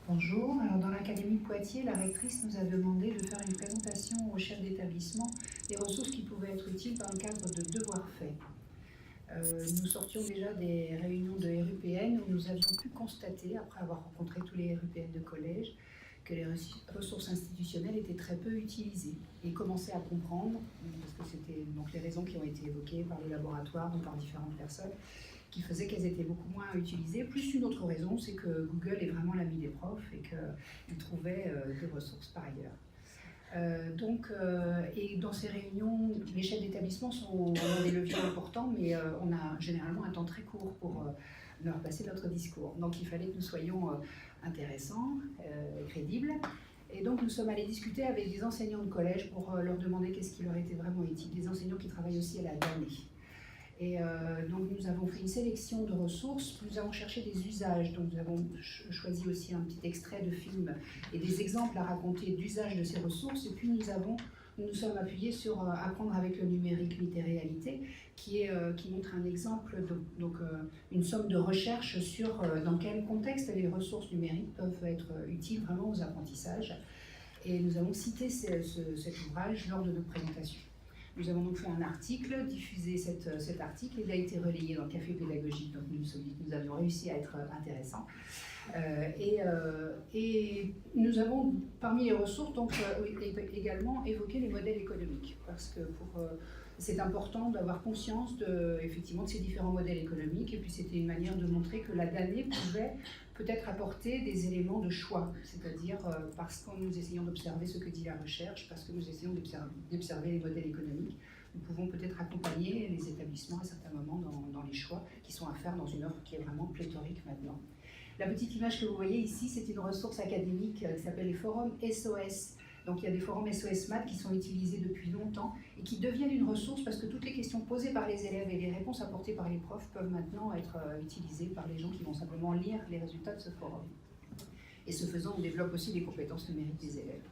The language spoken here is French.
Bonjour, alors dans l'Académie de Poitiers, la rectrice nous a demandé de faire une présentation aux chefs d'établissement des ressources qui pouvaient être utiles dans le cadre de devoirs faits. Nous sortions déjà des réunions de RUPN où nous avions pu constater, après avoir rencontré tous les RUPN de collège, que les ressources institutionnelles étaient très peu utilisées et commençaient à comprendre, parce que c'était donc les raisons qui ont été évoquées par le laboratoire ou par différentes personnes, qui faisait qu'elles étaient beaucoup moins utilisées. Plus une autre raison, c'est que Google est vraiment l'ami des profs et qu'ils trouvaient des ressources par ailleurs. Et dans ces réunions, les chefs d'établissement ont des leviers importants, mais on a généralement un temps très court pour leur passer notre discours. Donc il fallait que nous soyons intéressants, crédibles. Et donc nous sommes allés discuter avec des enseignants de collège pour leur demander qu'est-ce qui leur était vraiment utile, des enseignants qui travaillent aussi à la dannée. Et donc nous avons fait une sélection de ressources, nous avons cherché des usages, donc nous avons choisi aussi un petit extrait de film et des exemples à raconter d'usage de ces ressources, et puis nous nous sommes appuyés sur Apprendre avec le numérique, mythe et réalité, qui montre un exemple, une somme de recherche sur dans quel contexte les ressources numériques peuvent être utiles vraiment aux apprentissages. Et nous avons cité cet ouvrage lors de notre présentation. Nous avons donc fait un article, diffusé cet article, il a été relayé dans le Café pédagogique, donc nous avions réussi à être intéressants. Et nous avons, parmi les ressources, également évoqué les modèles économiques, parce que c'est important d'avoir conscience effectivement de ces différents modèles économiques, et puis c'était une manière de montrer que la dannée pouvait peut-être apporter des éléments de choix, c'est-à-dire parce que nous essayons d'observer ce que dit la recherche, parce que nous essayons d'observer les modèles économiques, nous pouvons peut-être accompagner les établissements à certains moments dans les choix qui sont à faire dans une offre qui est vraiment pléthorique maintenant. La petite image que vous voyez ici, c'est une ressource académique qui s'appelle les forums SOS. Donc il y a des forums SOS Maths qui sont utilisés depuis longtemps et qui deviennent une ressource parce que toutes les questions posées par les élèves et les réponses apportées par les profs peuvent maintenant être utilisées par les gens qui vont simplement lire les résultats de ce forum. Et ce faisant, on développe aussi les compétences numériques des élèves.